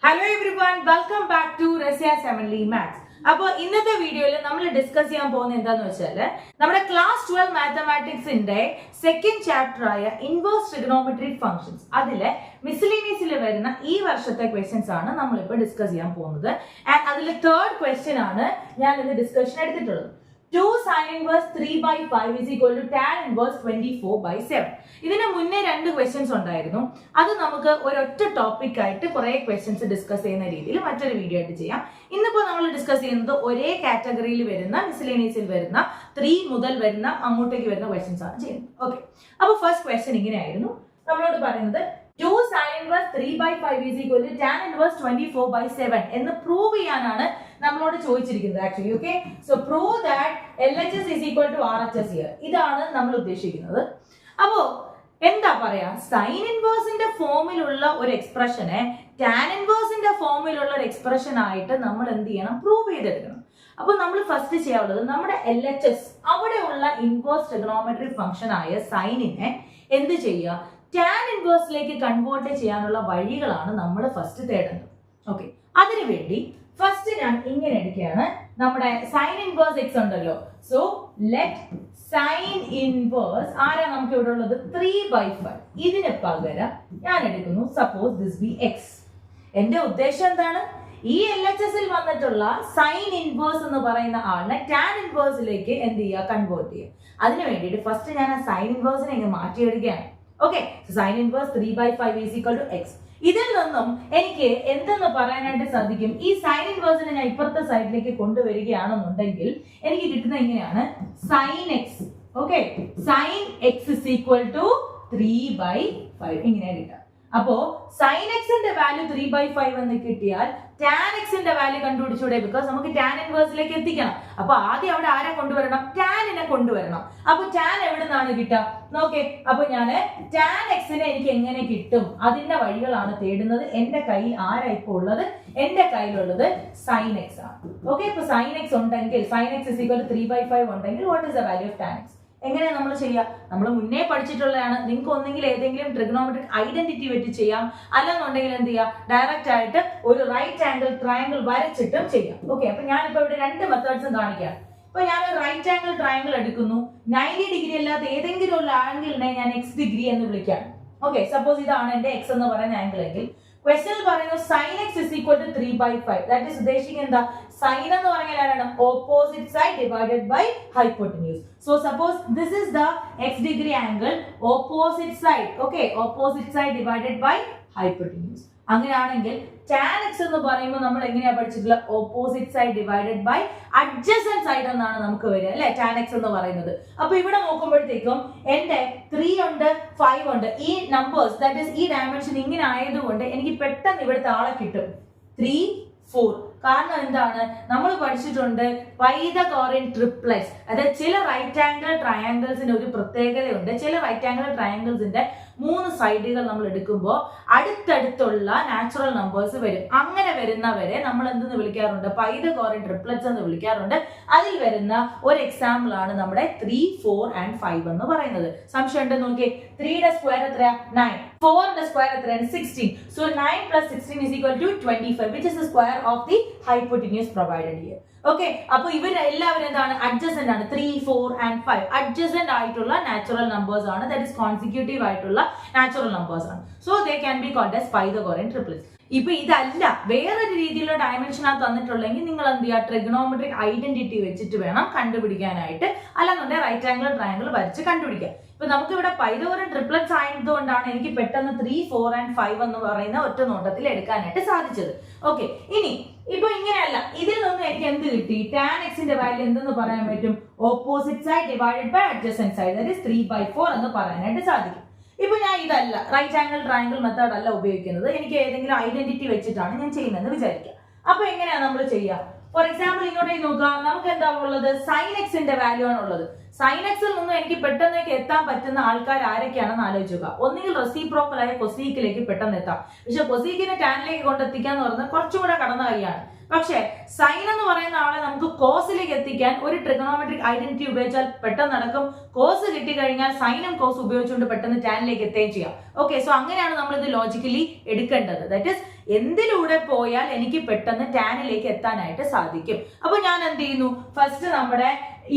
Hello everyone, welcome back to Resya 7ly Maths. അപ്പോൾ ഇന്നത്തെ വീഡിയോയിൽ നമ്മൾ ഡിസ്കസ് ചെയ്യാൻ പോകുന്നത് എന്താന്ന് വെച്ചാൽ നമ്മുടെ ക്ലാസ് 12 മാത്തമാറ്റിക്സിന്റെ സെക്കൻഡ് ചാപ്റ്റർ ആയ ഇൻവേഴ്സ് ട്രിഗണോമെട്രിക് ഫംഗ്ഷൻസ് അതിലെ മിസ്ലിനിയസിൽ വരുന്ന ഈ വർഷത്തെ ക്വസ്റ്റ്യൻസ് ആണ് നമ്മളിപ്പോൾ ഡിസ്കസ് ചെയ്യാൻ പോകുന്നത്. ആൻഡ് അതിലെ തേർഡ് ക്വസ്റ്റ്യൻ ആണ് ഞാൻ ഇന്ന് ഡിസ്കഷൻ എടുത്തിട്ടുള്ളത്. 2 sin inverse 3/5 is equal to tan inverse 24/7. ഇതിന് മുന്നേ രണ്ട് ക്വസ്റ്റ്യൻസ് ഉണ്ടായിരുന്നു. അത് നമുക്ക് ഒരൊറ്റ ടോപ്പിക് ആയിട്ട് കുറെ ക്വസ്റ്റ്യൻസ് ഡിസ്കസ് ചെയ്യുന്ന രീതിയിൽ മറ്റൊരു വീഡിയോ ആയിട്ട് ചെയ്യാം. ഇന്നിപ്പോൾ നമ്മൾ ഡിസ്കസ് ചെയ്യുന്നത് ഒരേ കാറ്റഗറിയിൽ വരുന്ന മിസ്ലേനിയസിൽ വരുന്ന 3 മുതൽ വരുന്ന അങ്ങോട്ടേക്ക് വരുന്ന ക്വസ്റ്റ്യൻസ് ആണ് ചെയ്യുന്നത്. ഓക്കെ, അപ്പോൾ ഫസ്റ്റ് ക്വസ്റ്റ്യൻ ഇങ്ങനെയായിരുന്നു. നമ്മളോട് പറയുന്നത് 2 sin inverse 3/5 is equal to tan inverse 24/7 എന്ന് പ്രൂവ് ചെയ്യാനാണ് നമ്മളോട് ചോദിച്ചിരിക്കുന്നത് actually. Okay, so prove that LHS is equal to RHS here. ഇതാണ് നമ്മൾ ഉദ്ദേശിക്കുന്നത്. അപ്പോ എന്താ പറയാ, സൈൻ ഇൻവേഴ്സിന്റെ ഫോമിലുള്ള ഒരു എക്സ്പ്രഷനെ ടാൻ ഇൻവേഴ്സിന്റെ ഫോമിലുള്ള ഒരു എക്സ്പ്രഷൻ ആയിട്ട് നമ്മൾ എന്ത് ചെയ്യണം, പ്രൂവ് ചെയ്തെടുക്കണം. അപ്പൊ നമ്മൾ ഫസ്റ്റ് ചെയ്യാനുള്ളത് നമ്മുടെ LHS അവിടെയുള്ള ഇൻവേഴ്സ് ട്രിഗണോമെട്രിക് ഫംഗ്ഷൻ ആയ സൈനിനെ എന്ത് ചെയ്യുക, ടാൻ ഇൻവേഴ്സിലേക്ക് കൺവേർട്ട് ചെയ്യാനുള്ള വഴികളാണ് നമ്മൾ ഫസ്റ്റ് തേടേണ്ടത്. ഓക്കെ, അതിനുവേണ്ടി ഫസ്റ്റ് ഞാൻ ഇങ്ങനെ എടുക്കുകയാണ്. നമ്മുടെ സൈൻ ഇൻവേഴ്സ് എക്സ് ഉണ്ടല്ലോ, സോ ലെറ്റ് സൈൻ ഇൻവേഴ്സ് ആരാ നമുക്ക് ഇവിടെ ഉള്ളത് 3/5. ഇതിന് പകരം ഞാൻ എടുക്കുന്നു സപ്പോസ് ദിസ് ബി എക്സ്. എന്റെ ഉദ്ദേശം എന്താണ്, ഈ LHS ൽ വന്നിട്ടുള്ള സൈൻ ഇൻവേഴ്സ് എന്ന് പറയുന്ന ആളിനെ ടാൻ ഇൻവേഴ്സിലേക്ക് എന്ത് ചെയ്യുക, കൺവേർട്ട് ചെയ്യുക. അതിന് വേണ്ടിയിട്ട് ഫസ്റ്റ് ഞാൻ ആ സൈൻ ഇൻവേഴ്സിനെ ഇങ്ങനെ മാറ്റിയെടുക്കുകയാണ്. Okay, sine inverse 3/5 is equal to x. ഇതിൽ നിന്നും എനിക്ക് എന്തെന്ന് പറയാനായിട്ട് സാധിക്കും, ഈ സൈൻ ഇൻവേഴ്സിനെ ഞാൻ ഇപ്പുറത്തെ സൈഡിലേക്ക് കൊണ്ടുവരികയാണെന്നുണ്ടെങ്കിൽ എനിക്ക് കിട്ടുന്നത് ഇങ്ങനെയാണ്, sine X. Okay, sine X is equal to 3/5 ഇങ്ങനെ കിട്ടാം. അപ്പോ സൈൻ എക്സിന്റെ വാല്യൂ 3/5 എന്ന് കിട്ടിയാൽ ടാൻ എക്സിന്റെ വാല്യൂ കണ്ടുപിടിച്ചൂടെ, ബിക്കോസ് നമുക്ക് ടാൻ ഇൻവേഴ്സിലേക്ക് എത്തിക്കണം. അപ്പൊ ആദ്യം അവിടെ ആരെ കൊണ്ടുവരണം, ടാനിനെ കൊണ്ടുവരണം. അപ്പൊ ടാൻ എവിടെ നിന്നാണ് കിട്ടുക നോക്കേ. അപ്പൊ ഞാൻ ടാൻ എക്സിനെ എനിക്ക് എങ്ങനെ കിട്ടും, അതിന്റെ വഴികളാണ് തേടുന്നത്. എന്റെ കയ്യിൽ ആരാ ഇപ്പൊ ഉള്ളത്, എന്റെ കയ്യിലുള്ളത് സൈൻ എക്സ് ആണ്. ഓക്കെ, ഇപ്പൊ സൈൻ എക്സ് ഉണ്ടെങ്കിൽ sine X is equal to 3/5 ഉണ്ടെങ്കിൽ what is the value of tan X. എങ്ങനെ നമ്മൾ ചെയ്യുക, നമ്മൾ മുന്നേ പഠിച്ചിട്ടുള്ളതാണ്. നിങ്ങൾക്ക് ഒന്നെങ്കിൽ ഏതെങ്കിലും ട്രിഗണോമെട്രിക് ഐഡന്റിറ്റി വെച്ച് ചെയ്യാം, അല്ലെന്നുണ്ടെങ്കിൽ എന്ത് ചെയ്യാം, ഡയറക്റ്റ് ആയിട്ട് ഒരു റൈറ്റ് ആംഗിൾ ട്രയാംഗിൾ വരച്ചിട്ടും ചെയ്യാം. ഓക്കെ, അപ്പൊ ഞാനിപ്പോ ഇവിടെ രണ്ട് മെത്തേഡ്സും കാണിക്കാം. ഇപ്പൊ ഞാൻ ഒരു റൈറ്റ് ആംഗിൾ ട്രയാംഗിൾ എടുക്കുന്നു. 90 ഡിഗ്രി അല്ലാത്ത ഏതെങ്കിലും ഒരു ആംഗിളിനെ ഞാൻ x ഡിഗ്രി എന്ന് വിളിക്കാം. ഓക്കെ, സപ്പോസ് ഇതാണ് എന്റെ x എന്ന് പറയുന്ന ആംഗിൾ എങ്കിൽ ക്വസ്റ്റ്യൻ പറയുന്നത് sine X is equal to 3/5. That is ഉദ്ദേശിക്കുന്നത് എന്താ, സൈൻ എന്ന് പറഞ്ഞാൽ ആരാണ്, opposite side divided by hypotenuse. So suppose this is the x degree angle, opposite side. Okay, opposite side divided by hypotenuse. അങ്ങനെയാണെങ്കിൽ tan X എന്ന് പറയുമ്പോൾ നമ്മൾ എങ്ങനെയാ പഠിച്ചിട്ടുള്ളത്, opposite side divided by adjacent side എന്നാണ് നമുക്ക് വരിക അല്ലെ, ടാൻ എക്സ് എന്ന് പറയുന്നത്. അപ്പൊ ഇവിടെ നോക്കുമ്പോഴത്തേക്കും എന്റെ 3 ഉണ്ട് 5 ഉണ്ട്, ഈ നമ്പേഴ്സ് ദാറ്റ് ഈസ് ഈ ഡയമെൻഷൻ ഇങ്ങനെ ആയതുകൊണ്ട് എനിക്ക് പെട്ടെന്ന് ഇവിടുത്തെ ആളെ കിട്ടും 3, 4. കാരണം എന്താണ്, നമ്മൾ പഠിച്ചിട്ടുണ്ട് പൈതഗോറിയൻ ട്രിപ്ലെറ്റ്സ്. അതായത് ചില റൈറ്റ് ആംഗിൾ ട്രയാംഗിൾസിന് ഒരു പ്രത്യേകതയുണ്ട്. ചില റൈറ്റ് ആംഗിൾ ട്രയാംഗിൾസിന്റെ 3 സൈഡുകൾ നമ്മൾ എടുക്കുമ്പോൾ അടുത്തടുത്തുള്ള നാച്ചുറൽ നമ്പേഴ്സ് വരും. അങ്ങനെ വരുന്നവരെ നമ്മൾ എന്തെന്ന് വിളിക്കാറുണ്ട്, പൈതഗോറിയൻ ട്രിപ്ലെറ്റ്സ് എന്ന് വിളിക്കാറുണ്ട്. അതിൽ വരുന്ന ഒരു എക്സാമ്പിൾ ആണ് നമ്മുടെ 3, 4 and 5 എന്ന് പറയുന്നത്. സംശയം ഉണ്ടെന്ന് നോക്കിയേ, 3യുടെ സ്ക്വയർ എത്രയാ 9, 4ന്റെ സ്ക്വയർ എത്രയാണ് 16. So 9 + 16 is equal to 25, which is the square of the hypotenuse provided here. Okay, അപ്പൊ ഇവരെല്ലാവരും എന്താണ്, അഡ്ജസന്റ് ആണ്. 3, 4 and 5 അഡ്ജസന്റ് ആയിട്ടുള്ള നാച്ചുറൽ നമ്പേഴ്സ് ആണ്, ദാറ്റ് ഇസ് കോൺസിക്യൂട്ടീവ് ആയിട്ടുള്ള നാച്ചുറൽ നമ്പേഴ്സ് ആണ്. So they can be called as Pythagorean triplets. ഇപ്പൊ ഇതല്ല വേറൊരു രീതിയിലുള്ള ഡയമെൻഷനാണ് തന്നിട്ടുള്ളെങ്കിൽ നിങ്ങൾ എന്ത് ചെയ്യുക, ട്രിഗണോമെട്രിക് ഐഡന്റിറ്റി വെച്ചിട്ട് വേണം കണ്ടുപിടിക്കാനായിട്ട്, അല്ലാന്നുണ്ടെങ്കിൽ റൈറ്റ് ആംഗിൾ ട്രയാംഗിൾ വരച്ച് കണ്ടുപിടിക്കാം. ഇപ്പൊ നമുക്ക് ഇവിടെ പൈതഗോറിയൻ ട്രിപ്ലെറ്റ്സ് ആയതുകൊണ്ടാണ് എനിക്ക് പെട്ടെന്ന് 3, 4 and 5 എന്ന് പറയുന്ന ഒറ്റ നോട്ടത്തിൽ എടുക്കാനായിട്ട് സാധിച്ചത്. ഓക്കെ, ഇനി ഇപ്പൊ ഇങ്ങനെയല്ല, ഇതിൽ നിന്ന് എനിക്ക് എന്ത് കിട്ടി, ടാൻ എക്സിന്റെ വാല്യൂ എന്തെന്ന് പറയാൻ പറ്റും, opposite side divided by adjacent side, that is 3/4 എന്ന് പറയാനായിട്ട് സാധിക്കും. ഇപ്പൊ ഞാൻ ഇതല്ല റൈറ്റ് ആംഗിൾ ട്രയാംഗിൾ മെത്തേഡ് അല്ല ഉപയോഗിക്കുന്നത്, എനിക്ക് ഏതെങ്കിലും ഐഡന്റിറ്റി വെച്ചിട്ടാണ് ഞാൻ ചെയ്യുന്നതെന്ന് വിചാരിക്കുക. അപ്പൊ എങ്ങനെയാ നമ്മൾ ചെയ്യുക, ഫോർ എക്സാമ്പിൾ ഇങ്ങോട്ടേക്ക് നോക്കുക, നമുക്ക് എന്താ ഉള്ളത്, സൈൻ എക്സിന്റെ വാല്യൂ ആണ് ഉള്ളത്. സൈൻ എക്സിൽ നിന്നും എനിക്ക് പെട്ടെന്നേക്ക് എത്താൻ പറ്റുന്ന ആൾക്കാർ ആരൊക്കെയാണെന്ന് ആലോചിക്കുക. ഒന്നുകിൽ റെസിപ്രോക്കൽ ആയ കൊസീക്കിലേക്ക് പെട്ടെന്ന് എത്താം, പക്ഷെ കൊസീക്കിനെ ടാനിലേക്ക് കൊണ്ടെത്തിക്കാന്ന് പറഞ്ഞാൽ കുറച്ചും കൂടെ കടന്ന കാര്യമാണ്. പക്ഷേ സൈൻ എന്ന് പറയുന്ന ആളെ നമുക്ക് കോസിലേക്ക് എത്തിക്കാൻ ഒരു ട്രിഗണോമെട്രിക് ഐഡന്റിറ്റി ഉപയോഗിച്ചാൽ പെട്ടെന്ന് നടക്കും. കോസ് കിട്ടിക്കഴിഞ്ഞാൽ സൈനും കോസ് ഉപയോഗിച്ചുകൊണ്ട് പെട്ടെന്ന് ടാനിലേക്ക് എത്തുകയും ചെയ്യാം. ഓക്കെ, സോ അങ്ങനെയാണ് നമ്മൾ ഇത് ലോജിക്കലി എടുക്കേണ്ടത്. ദാറ്റ് ഇസ് എന്തിലൂടെ പോയാൽ എനിക്ക് പെട്ടെന്ന് ടാനിലേക്ക് എത്താനായിട്ട് സാധിക്കും. അപ്പൊ ഞാൻ എന്ത് ചെയ്യുന്നു, ഫസ്റ്റ് നമ്മുടെ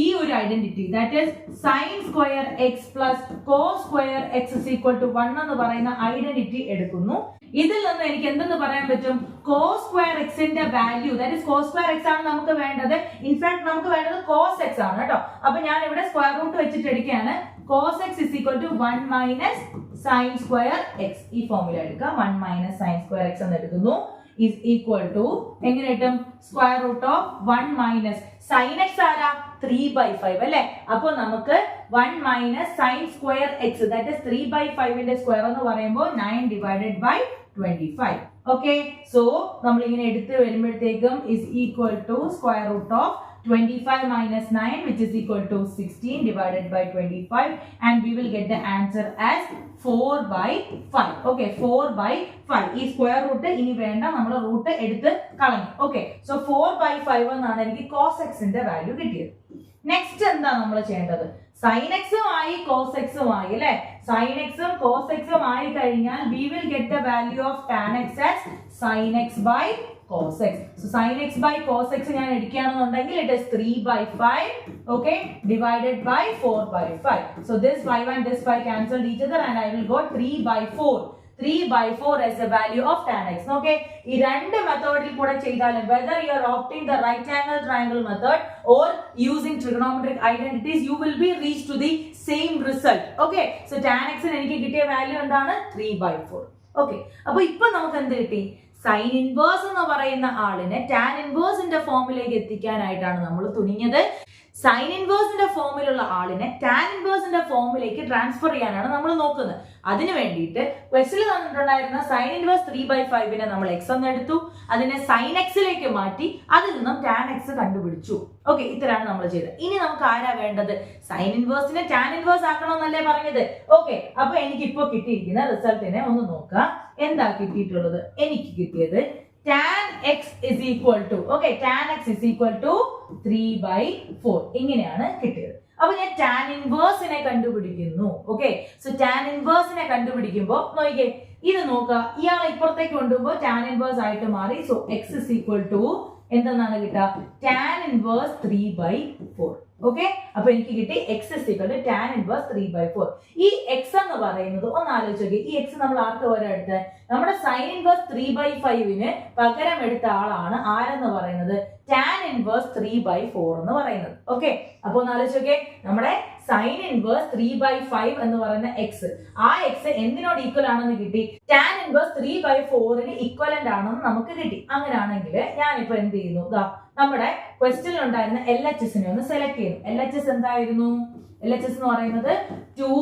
ഈ ഒരു identity that is sine square X plus cos square X is equal to 1 എന്ന് പറയുന്ന ഐഡന്റിറ്റി എടുക്കുന്നു. ഇതിൽ നിന്ന് എനിക്ക് എന്തെന്ന് പറയാൻ പറ്റും, കോസ് സ്ക്വയർ എക്സിന്റെ value that is cos square X ആണ് നമുക്ക് വേണ്ടത്. ഇൻഫാക്ട് നമുക്ക് വേണ്ടത് കോസ് എക്സ് ആണ് കേട്ടോ. അപ്പൊ ഞാൻ ഇവിടെ സ്ക്വയർ റൂട്ട് വെച്ചിട്ട് എടുക്കുകയാണ്. Cos X is equal to 1 minus sine square X. ഈ ഫോർമുല എടുക്കുക. 1 മൈനസ് സൈൻ സ്ക്വയർ എക്സ് എന്ന് എടുക്കുന്നു is equal to എങ്ങനെ കിട്ടും, square root of 1 minus sine x ആരാ 3/5 അല്ലേ. അപ്പൊ നമുക്ക് 1 minus sine square x that is 3/5ന്റെ സ്ക്വയർ എന്ന് പറയുമ്പോൾ 9 ഡിവൈഡഡ് ബൈ 25. ഓക്കെ, സോ നമ്മൾ ഇങ്ങനെ എടുത്ത് വരുമ്പോഴത്തേക്കും is equal to square root of 25 minus 9 which is equal to 16 divided by 25 and we will get the answer as 4/5. Okay, 4/5. ഈ square root ഇനി വേണ്ട, നമ്മൾ റൂട്ട് എടുത്ത് കളഞ്ഞു. ഓക്കെ, സോ 4/5 എന്നാണ് എനിക്ക് കോസ് എക്സിന്റെ വാല്യൂ കിട്ടിയത്. നെക്സ്റ്റ് എന്താ നമ്മൾ ചെയ്യേണ്ടത്, സൈൻ എക്സും ആയി കോസ് എക്സും ആയി അല്ലെ. സൈൻ എക്സും കോസ് എക്സും ആയി കഴിഞ്ഞാൽ we will get the value of tan x as sin x by cos x. So sin x by cos x ഞാൻ എടുക്കുകയാണെന്നുണ്ടെങ്കിൽ it is 3/5 okay divided by 4/5. So this 5 and this 5 cancel each other and I will go 3/4. 3/4 as the value of tan x. Okay, ഈ രണ്ട് മെത്തേഡിൽ കൂടെ ചെയ്താലും whether you are opting the right angle triangle method or using trigonometric identities you will be reached to the same result. Okay, so tan x ന് എനിക്ക് കിട്ടിയ value എന്താണ് 3/4. Okay, അപ്പോൾ ഇപ്പോ നമുക്ക് എന്ത് കിട്ടി, സൈൻ ഇൻവേഴ്സ് എന്ന് പറയുന്ന ആളിനെ ടാൻ ഇൻവേഴ്സിന്റെ ഫോമിലേക്ക് എത്തിക്കാനായിട്ടാണ് നമ്മൾ തുനിഞ്ഞത്. സൈൻ ഇൻവേഴ്സിന്റെ ഫോമിലുള്ള ആളിനെ ടാൻ ഇൻവേഴ്സിന്റെ ഫോമിലേക്ക് ട്രാൻസ്ഫർ ചെയ്യാനാണ് നമ്മൾ നോക്കുന്നത്. അതിനു വേണ്ടിയിട്ട് ക്വസ്റ്റിൽ തന്നിട്ടുണ്ടായിരുന്ന സൈൻ ഇൻവേഴ്സ് 3/5നെ നമ്മൾ എക്സ് എന്ന് എടുത്തു, അതിനെ സൈൻ എക്സിലേക്ക് മാറ്റി അതിൽ നിന്നും ടാൻ എക്സ് കണ്ടുപിടിച്ചു. ഓക്കെ, ഇത്രയാണ് നമ്മൾ ചെയ്തത്. ഇനി നമുക്ക് ആരാ വേണ്ടത്, സൈൻ ഇൻവേഴ്സിനെ ടാൻ ഇൻവേഴ്സ് ആക്കണമെന്നല്ലേ പറഞ്ഞത്. ഓക്കെ, അപ്പൊ എനിക്ക് ഇപ്പോ കിട്ടിയിരിക്കുന്ന റിസൾട്ടിനെ ഒന്ന് നോക്കാം. എന്താ കിട്ടിയിട്ടുള്ളത്, എനിക്ക് കിട്ടിയത് tan x is equal to okay tan x is equal to 3/4 ഇങ്ങനെയാണ് കിട്ടിയത്. അപ്പൊ ഞാൻ tan ഇൻവേഴ്സിനെ കണ്ടുപിടിക്കുന്നു. ഓക്കെ, സോ tan ഇൻവേഴ്സിനെ കണ്ടുപിടിക്കുമ്പോൾ നോക്കിക്കേ, ഇത് നോക്കുക, ഇയാളെ ഇപ്പുറത്തേക്ക് കൊണ്ടുപോകുമ്പോൾ tan ഇൻവേഴ്സ് ആയിട്ട് മാറി. So x is equal to എന്തെന്നാണ് കിട്ടുക, tan ഇൻവേഴ്സ് 3/4. ഓക്കെ, അപ്പൊ എനിക്ക് കിട്ടി x is equal to tan inverse 3/4. ഈ x എന്ന് പറയുന്നത് ഒന്ന് ആലോചിച്ച്, ഈ x നമ്മൾ ആർക്ക് പകരം എടുത്ത, നമ്മുടെ സൈൻ ഇൻവേഴ്സ് 3/5ന് പകരം എടുത്ത ആളാണ് ആരെന്ന് പറയുന്നത്, tan ഇൻവേഴ്സ് 3/4 എന്ന് പറയുന്നത്. ഓക്കെ, അപ്പൊ ഒന്ന് ആലോചിച്ചോക്കെ, നമ്മുടെ സൈൻ ഇൻവേഴ്സ് 3/5 എന്ന് പറയുന്ന x, ആ x എന്തിനോട് ഈക്വൽ ആണെന്ന് കിട്ടി, tan ഇൻവേഴ്സ് 3/4ന് ഈക്വലന്റ് ആണെന്ന് നമുക്ക് കിട്ടി. അങ്ങനെയാണെങ്കിൽ ഞാനിപ്പോ എന്ത് ചെയ്യുന്നു, നമ്മുടെ ക്വസ്റ്റ്യനിൽ ഉണ്ടായിരുന്ന LHS ഒന്ന് സെലക്ട് ചെയ്യുന്നു. LHS എന്തായിരുന്നു, LHS എന്ന് പറയുന്നത് 2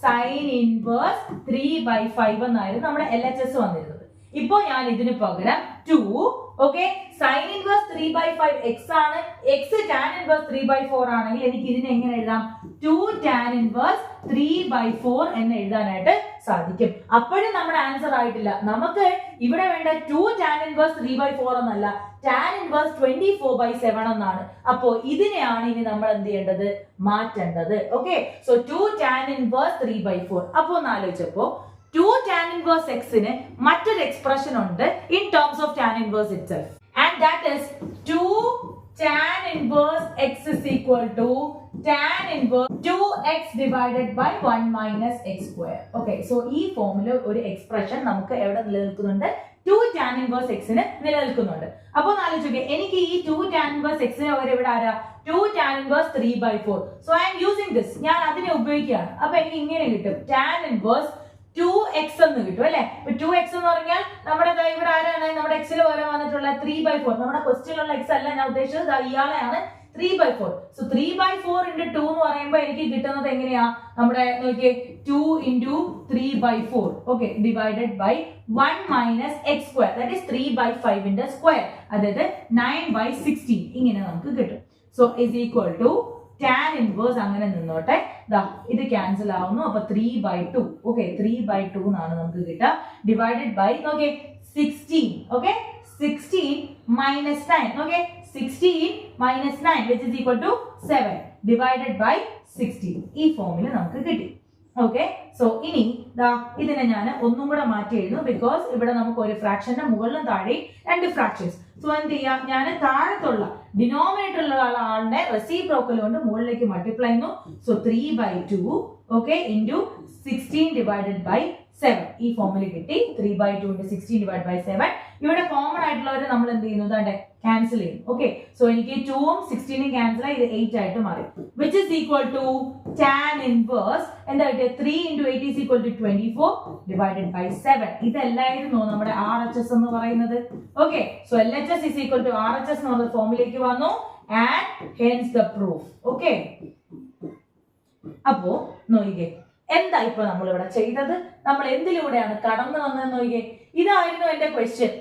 സൈൻ ഇൻവേഴ്സ് 3/5 എന്നായിരുന്നു നമ്മുടെ LHS വന്നിരുന്നത്. ഇപ്പോ ഞാൻ ഇതിന് പകരം 2 ഓക്കെ സൈൻ ഇൻവേഴ്സ് 3/5 x ആണ്, x tan ഇൻവേഴ്സ് 3/4 ആണെങ്കിൽ എനിക്ക് ഇതിനെ എങ്ങനെ എഴുതാം, 2 tan ഇൻവേഴ്സ് 3/4 എന്ന് എഴുതാനായിട്ട് സാധിക്കും. അപ്പോഴും നമ്മുടെ ആൻസർ ആയിട്ടില്ല. നമുക്ക് ഇവിടെ വേണ്ട 2 tan ഇൻവേഴ്സ് 3/4 എന്നല്ല, tan ഇൻവേഴ്സ് 24/7 എന്നാണ്. അപ്പോ ഇതിനെയാണ് ഇനി നമ്മൾ എന്ത് ചെയ്യേണ്ടത്, മാറ്റേണ്ടത്. Okay, so 2 tan inverse 3/4. അപ്പൊ ഒന്ന് ആലോചിച്ചപ്പോ 2 tan inverse x ന് മറ്റൊരു എക്സ്പ്രഷൻ ഉണ്ട് in terms of tan inverse itself and that is 2 tan inverse x is equal to tan inverse 2x divided by 1 minus x square. Okay, so ഈ ഫോമില് ഒരു expression നമുക്ക് എവിടെ നിലനിൽക്കുന്നുണ്ട്, 2 tan inverse x ന് നിലനിൽക്കുന്നുണ്ട്. അപ്പൊ ഒന്ന് ആലോചിക്കുക, എനിക്ക് ഈ 2 tan inverse x ന് പകരം ഇവിടെ ആരാ, 2 tan inverse 3/4. so I am using this, ഞാൻ അതിനെ ഉപയോഗിക്കുകയാണ്. അപ്പൊ എനിക്ക് ഇങ്ങനെ കിട്ടും, tan inverse 2x എന്ന് കിട്ടും അല്ലെ. 2x എന്ന് പറഞ്ഞാൽ നമ്മുടെ ഇവിടെ ആരാണ്, നമ്മുടെ x ന് പകരം വന്നിട്ടുള്ള 3/4. നമ്മുടെ ക്വസ്റ്റ്യനിലുള്ള x അല്ല ഞാൻ ഉദ്ദേശിച്ചത്, ഇയാളെയാണ് 3/4. സോ 3/4 into 2 എന്ന് പറയുമ്പോൾ എനിക്ക് കിട്ടുന്നത് എങ്ങനെയാ, നമ്മുടെ നോക്കിയേ 2 into 3/4 okay divided by 1 minus x square that is 3/5 ന്റെ സ്ക്വയർ, അതായത് 9/16 ഇങ്ങനെ നമുക്ക് കിട്ടും. So is equal to tan inverse അങ്ങനെ നിന്നോട്ടെ, ഇത് ക്യാൻസൽ ആവുന്നു. അപ്പൊ 3/2 ഓക്കെ 3/2 എന്നാണ് നമുക്ക് കിട്ടുക, ഡിവൈഡഡ് ബൈ നോക്കെ 16 okay 16 minus 9. Okay, 16 minus 9 which is equal to 7 divided by 16. ഈ ഫോമിൽ നമുക്ക് കിട്ടി. ഓക്കെ, സോ ഇനി ഇതിനെ ഞാൻ ഒന്നും കൂടെ മാറ്റി എഴുതും ബിക്കോസ് ഇവിടെ നമുക്ക് ഒരു ഫ്രാക്ഷന്റെ മുകളിലും താഴെ രണ്ട് ഫ്രാക്ഷൻസ്. സോ എന്ത് ചെയ്യാം, ഞാൻ താഴത്തുള്ള ഡിനോമിനേറ്ററിലുള്ള ആളുടെ റെസിപ്രോക്കൽ കൊണ്ട് മുകളിലേക്ക് മൾട്ടിപ്ലൈ ചെയ്യുന്നു. So 3/2 okay into 16 divided by 7 ഈ ഫോമിൽ കിട്ടി. 3/2 into 16 divided by 7. ഇവിടെ കോമൺ ആയിട്ടുള്ളവരെ നമ്മൾ എന്ത് ചെയ്യുന്നു, അതെ ക്യാൻസൽ ചെയ്യും. ഓക്കെ, സോ എനിക്ക് 2ഉം 16ഉം ക്യാൻസൽ ആയി, ഇത് 8 ആയിട്ട് മാറി. Which is equal to tan inverse എന്താ കിട്ടിയ 3 into 8 is equal to 24 divided by 7. ഇതല്ലായിരുന്നു നമ്മുടെ RHS എന്ന് പറയുന്നത്. Okay, so LHS is equal to RHS എന്നുള്ള ഫോമിലേക്ക് വന്നു and hence the proof. Okay, അപ്പോ നോക്കിക്കേ എന്താ ഇപ്പൊ നമ്മൾ ഇവിടെ ചെയ്തത്, നമ്മൾ എന്തിലൂടെയാണ് കടന്നു വന്നതെന്ന് നോക്കിക്കേ. ഇതായിരുന്നു എന്റെ question.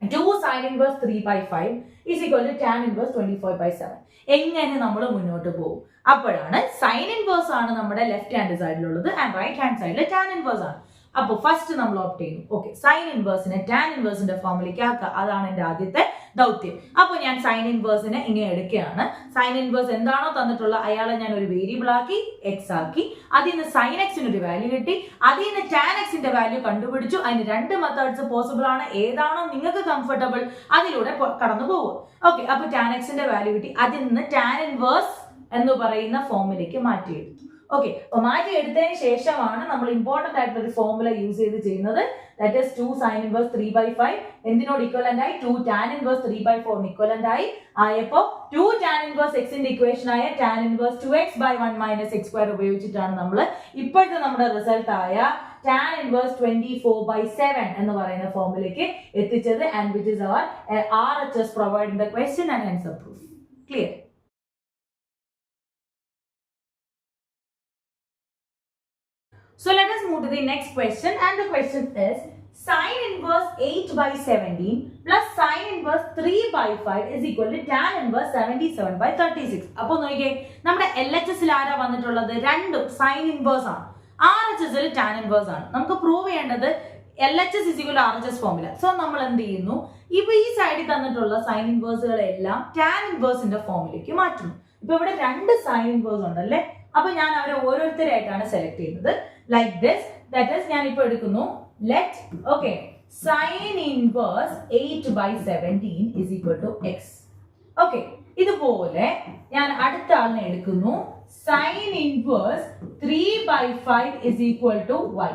2 sin inverse 3/5 is equal to tan inverse 24/7. എങ്ങനെ നമ്മൾ മുന്നോട്ട് പോകും? അപ്പോഴാണ് സൈൻ ഇൻവേഴ്സ് ആണ് നമ്മുടെ ലെഫ്റ്റ് ഹാൻഡ് സൈഡിലുള്ളത് ആൻഡ് റൈറ്റ് ഹാൻഡ് സൈഡിൽ ടാൻ ഇൻവേഴ്സ് ആണ്. അപ്പൊ ഫസ്റ്റ് നമ്മൾ ഓപ്റ്റ് ചെയ്യുന്നു. ഓക്കെ, സൈൻ ഇൻവേഴ്സിനെ ടാൻ ഇൻവേഴ്സിന്റെ ഫോമിലേക്ക് ആക്കുക, അതാണ് എന്റെ ആദ്യത്തെ ദൗത്യം. അപ്പൊ ഞാൻ സൈൻ ഇൻവേഴ്സിനെ ഇങ്ങനെ എടുക്കുകയാണ്. സൈൻ ഇൻവേഴ്സ് എന്താണോ തന്നിട്ടുള്ള അയാളെ ഞാൻ ഒരു വേരിയബിൾ ആക്കി എക്സ് ആക്കി, അതിൽ നിന്ന് സൈൻ എക്സിന് ഒരു വാല്യൂ കിട്ടി, അതിൽ നിന്ന് ടാൻ എക്സിന്റെ വാല്യൂ കണ്ടുപിടിച്ചു. അതിന് രണ്ട് മെത്തേഡ്സ് പോസിബിൾ ആണ്, ഏതാണോ നിങ്ങൾക്ക് കംഫർട്ടബിൾ അതിലൂടെ കടന്നു പോകും. ഓക്കെ, അപ്പൊ ടാൻ എക്സിന്റെ വാല്യൂ കിട്ടി, അതിൽ നിന്ന് ടാൻ ഇൻവേഴ്സ് എന്ന് പറയുന്ന ഫോമിലേക്ക് മാറ്റിയെടുത്തു. ഓക്കെ, അപ്പൊ മാറ്റി എടുത്തതിന് ശേഷമാണ് നമ്മൾ ഇമ്പോർട്ടന്റ് ആയിട്ടുള്ള ഒരു ഫോർമുല യൂസ് ചെയ്ത് ചെയ്യുന്നത്. ദാറ്റ് ഈസ് 2 sin inverse 3/5 എന്തിനോട് ഇക്വലന്റ് ആയി, 2 tan inverse 3/4 ഇക്വലന്റ് ആയപ്പോ 2 tan inverse x ന്റെ ഇക്വേഷൻ ആയ tan inverse 2x by 1 minus x square ഉപയോഗിച്ചിട്ടാണ് നമ്മൾ ഇപ്പോഴത്തെ നമ്മുടെ റിസൾട്ട് ആയ tan inverse 24/7 എന്ന് പറയുന്ന ഫോമിലേക്ക് എത്തിച്ചത്. And which is our RHS providing the question and hence the proof. Clear? So let us move to the next question, and the question is sin inverse 8/17 plus sin inverse 3/5 is equal to tan inverse 77/36. അപ്പൊ നോക്കിയേ, നമ്മുടെ LHS ൽ ആരാ വന്നിട്ടുള്ളത്, രണ്ടും sign inverse ആണ്. RHS ൽ tan inverse ആണ്. നമുക്ക് പ്രൂവ് ചെയ്യേണ്ടത് LHS is equal to RHS formula. So നമ്മൾ എന്ത് ചെയ്യുന്നു, ഇപ്പൊ ഈ സൈഡിൽ തന്നിട്ടുള്ള സൈൻ ഇൻവേഴ്സുകളെല്ലാം ടാൻ ഇൻവേഴ്സിന്റെ ഫോമിലേക്ക് മാറ്റുന്നു. ഇപ്പൊ ഇവിടെ രണ്ട് സൈൻ ഇൻവേഴ്സ് ഉണ്ടല്ലേ, അപ്പൊ ഞാൻ അവരെ ഓരോരുത്തരായിട്ടാണ് സെലക്ട് ചെയ്യുന്നത്. ലൈക്ക് ദിസ്, ദാറ്റ് ഈസ് ഞാൻ ഇപ്പൊ എടുക്കുന്നു let okay sine inverse 8/17 is equal to x. Okay, ഇതുപോലെ ഞാൻ അടുത്ത ആളിനെ എടുക്കുന്നു, sign inverse 3/5 is equal to y.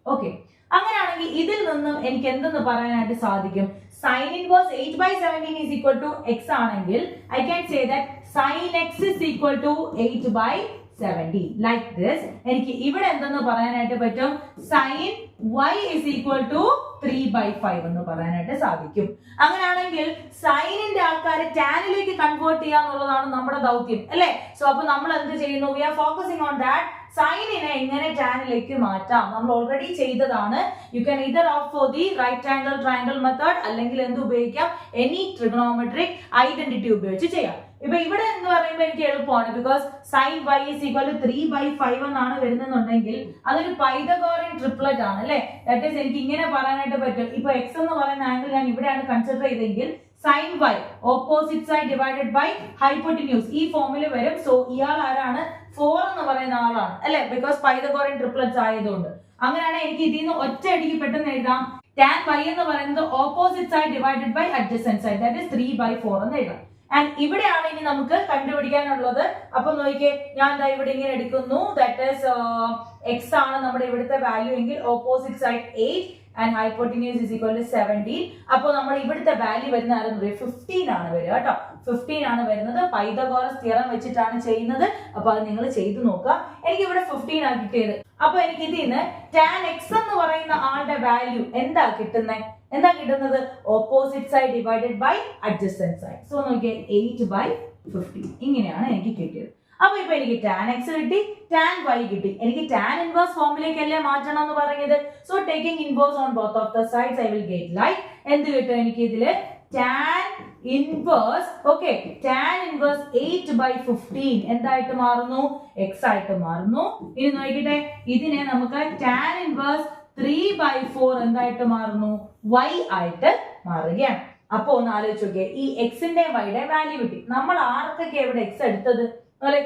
Okay, അങ്ങനെയാണെങ്കിൽ ഇതിൽ നിന്നും എനിക്ക് എന്തെന്ന് പറയാനായിട്ട് സാധിക്കും, sine inverse 8/17 is equal to x ആണെങ്കിൽ I can say that sin x is equal to 8/17. Like this, എനിക്ക് ഇവിടെ എന്തെന്ന് പറയാനായിട്ട് പറ്റും, sin y is equal to 3/5 എന്ന് പറയാനായിട്ട് സാധിക്കും. അങ്ങനെയാണെങ്കിൽ സൈനിന്റെ ആൾക്കാരെ ടാനിലേക്ക് കൺവേർട്ട് ചെയ്യാന്നുള്ളതാണ് നമ്മുടെ ദൗത്യം അല്ലെ. സോ അപ്പൊ നമ്മൾ എന്ത് ചെയ്യുന്നു, we are focusing on that. സൈനിനെ എങ്ങനെ ടാനിലേക്ക് മാറ്റാം നമ്മൾ ഓൾറെഡി ചെയ്തതാണ്. You can either opt for the right angle triangle method, അല്ലെങ്കിൽ എന്ത് ഉപയോഗിക്കാം, എനി ട്രിഗണോമെട്രിക് ഐഡന്റിറ്റി ഉപയോഗിച്ച് ചെയ്യാം. ഇപ്പൊ ഇവിടെ എന്ന് പറയുമ്പോൾ എനിക്ക് എളുപ്പമാണ്, because sin y is equal to 3/5 എന്നാണ് വരുന്നുണ്ടെങ്കിൽ അതൊരു പൈതഗോറിയൻ ട്രിപ്ലറ്റ് ആണ് അല്ലെ. ദാറ്റ് ഈസ് എനിക്ക് ഇങ്ങനെ പറയാനായിട്ട് പറ്റും. ഇപ്പൊ x എന്ന് പറയുന്ന ആംഗിൾ ഞാൻ ഇവിടെയാണ് കൺസിഡർ ചെയ്തെങ്കിൽ sin y opposite side divided by hypotenuse ഈ ഫോമിൽ വരും. സോ ഇയാൾ ആരാണ്, 4 എന്ന് പറയുന്ന ആളാണ് അല്ലെ, ബിക്കോസ് പൈതഗോറിയൻ ട്രിപ്ലറ്റ്സ് ആയതുകൊണ്ട്. അങ്ങനെയാണെങ്കിൽ എനിക്ക് ഇതിൽ നിന്ന് ഒറ്റയടിക്ക് പെട്ടെന്ന് എഴുതാം, tan y എന്ന് പറയുന്നത് opposite side divided by adjacent side, that is 3/4 എന്ന് എഴുതാം. ആൻഡ് ഇവിടെയാണ് ഇനി നമുക്ക് കണ്ടുപിടിക്കാനുള്ളത്. അപ്പൊ നോക്കിയേ, ഞാൻ ദാ ഇവിടെ ഇങ്ങനെ എടുക്കുന്നു, ദാറ്റ് ഈസ് x ആണ് നമ്മുടെ ഇവിടുത്തെ വാല്യൂ എങ്കിൽ opposite side 8 and hypotenuse is equal to 17. അപ്പോൾ നമ്മൾ ഇവിടുത്തെ വാല്യൂ വരുന്ന 15 ആണ് വരിക കേട്ടോ. 15 ആണ് വരുന്നത്. പൈതഗോറസ് തിയറം വെച്ചിട്ടാണ് ചെയ്യുന്നത്. അപ്പൊ അത് നിങ്ങൾ ചെയ്തു നോക്കുക. എനിക്ക് ഇവിടെ 15 ആണ് കിട്ടിയത്. അപ്പൊ എനിക്ക് ഇതിൽ നിന്ന് tan x എന്ന് പറയുന്ന ആളുടെ വാല്യൂ എന്താ കിട്ടുന്നത്, opposite side divided by adjacent side. So നോക്കിയേ, 8/15 ഇങ്ങനെയാണ് എനിക്ക് കിട്ടിയത്. അപ്പൊ ഇപ്പൊ എനിക്ക് tan x കിട്ടി, tan y കിട്ടി. എനിക്ക് tan ഇൻവേഴ്സ് ഫോമിലേക്കല്ലേ മാറ്റണം എന്ന് പറയുന്നത്. So taking inverse on both of the sides I will get like എന്ത് കിട്ടും എനിക്ക് ഇതില്, tan inverse okay tan inverse 8/15 എന്തായിട്ട് മാറുന്നു, x ആയിട്ട് മാറുന്നു. ഇനി നോക്കിട്ടെ, ഇതിനെ നമുക്ക് tan ഇൻവേഴ്സ് 3/4 എന്തായിട്ട് മാറുന്നു, y ആയിട്ട് മാറുകയാണ്. അപ്പൊ ഒന്ന് ആലോചിച്ച് നോക്കിയേ, ഈ എക്സിന്റെയും വൈയുടെ വാല്യൂ കിട്ടി. നമ്മൾ ആർക്കൊക്കെ എവിടെ എക്സ് എടുത്തത് അല്ലെ?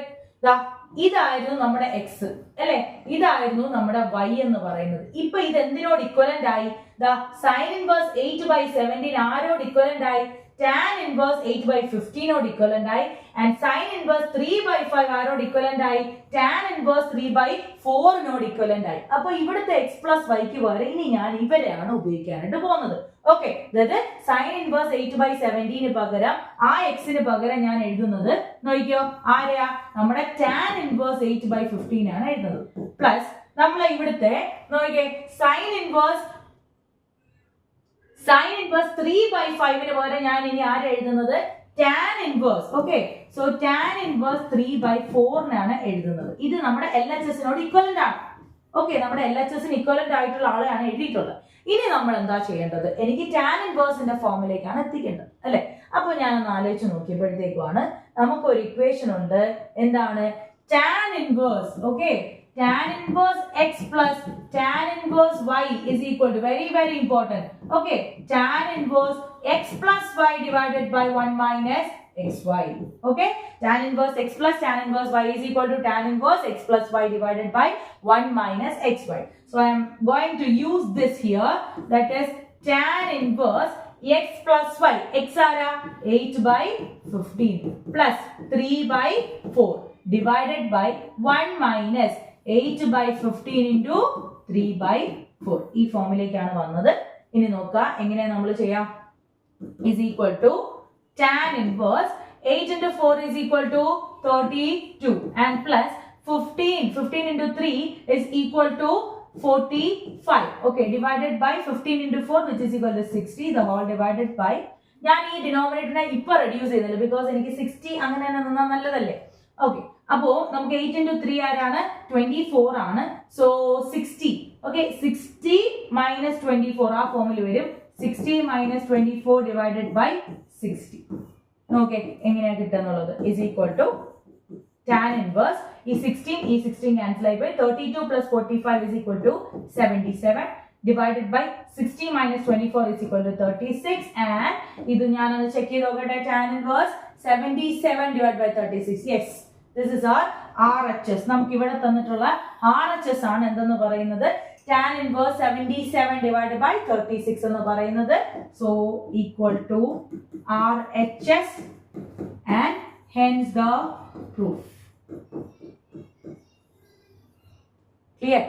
ഇതായിരുന്നു നമ്മുടെ എക്സ് അല്ലെ, ഇതായിരുന്നു നമ്മുടെ വൈ എന്ന് പറയുന്നത്. ഇപ്പൊ ഇത് എന്തിനോട് ഇക്വലന്റ് ആയി? സൈൻ ഇൻവേഴ്സ് 8/17 ആരോട് ഇക്വലന്റ് ആയി? tan inverse 8/15 equivalent ആയി. and sin inverse 3/5 ആരോട് equivalent ആയി? tan inverse 3/4 equivalent ആയി. അപ്പൊ ഇവിടുത്തെ x plus y ക്ക് പകരം ഇനി ഞാൻ ഇവരെയാണ് ഉപയോഗിക്കാനായിട്ട് പോകുന്നത്. ഓക്കെ, അതായത് sin inverse 8/17 പകരം ആ x ന് പകരം ഞാൻ എഴുതുന്നത് നോക്കിയോ, ആരെയാ? നമ്മുടെ tan inverse 8/15 ആണ് എഴുതുന്നത്. പ്ലസ് നമ്മൾ ഇവിടുത്തെ നോക്കിയേ sin inverse 3/5 പകരം ഞാൻ ഇനി ആരെ എഴുതുന്നത്? tan inverse. Okay, so tan inverse 3/4 ആണ് എഴുതുന്നത്. ഇത് നമ്മുടെ LHS-നോട് ഇക്വലന്റ് ആണ്. ഓക്കെ, നമ്മുടെ LHS-ന് ഇക്വലന്റ് ആയിട്ടുള്ള ആളെയാണ് എഴുതിയിട്ടുള്ളത്. ഇനി നമ്മൾ എന്താ ചെയ്യേണ്ടത്? എനിക്ക് tan inverse-ന്റെ ഫോമിലേക്കാണ് എത്തിക്കേണ്ടത് അല്ലെ? അപ്പൊ ഞാനൊന്ന് ആലോചിച്ച് നോക്കിയപ്പോഴത്തേക്കുമാണ് നമുക്കൊരു ഇക്വേഷൻ ഉണ്ട്. എന്താണ്? tan inverse. Okay, tan inverse x plus tan inverse y is equal to, very important. Okay, tan inverse x plus y divided by 1 minus xy. Okay, tan inverse x plus tan inverse y is equal to tan inverse x plus y divided by 1 minus xy. So I am going to use this here, that is tan inverse x plus y. X are 8/15 plus 3/4 divided by 1 minus 8/15 into 3/4. ഈ ഫോമിലേക്കാണ് വന്നത്. ഇനി നോക്കുക എങ്ങനെ നമ്മൾ ചെയ്യാം. is equal to tan inverse 8 into 4 is equal to 32 and plus 15 into 3 is equal to 45. Okay, divided by 15 into 4 which is equal to 60, the whole divided by, ഞാൻ ഈ ഡിനോമിനേറ്ററിനെ ഇപ്പൊ റെഡ്യൂസ് ചെയ്തല്ലോ ബിക്കോസ് എനിക്ക് 60 അങ്ങനെ തന്നെ നിന്നാൽ നല്ലതല്ലേ. ഓക്കെ, അപ്പോ നമുക്ക് 8 into 3 ആരാണ്? 24 ആണ്. സോ 60. ഓക്കെ, 60 minus 24 ആ ഫോമിൽ വരും. 60 minus 24 divided by 60. ഓക്കെ, എങ്ങനെയാ കിട്ടുന്നുള്ളത്? is equal to tan inverse ഈ 16 cancel ആയി പോയി. 32 plus 45 is equal to 77 divided by 60 minus 24 is equal to 36 and ഇത് ഞാനൊന്ന് ചെക്ക് ചെയ്ത് നോക്കട്ടെ. tan inverse 77 divided by 36. yes, this is our RHS. നമുക്ക് ഇവിടെ തന്നിട്ടുള്ള RHS ആണ് എന്തെന്ന് പറയുന്നത്? tan inverse 77 divided by 36 എന്ന് പറയുന്നത്. so equal to RHS and hence the proof. Clear?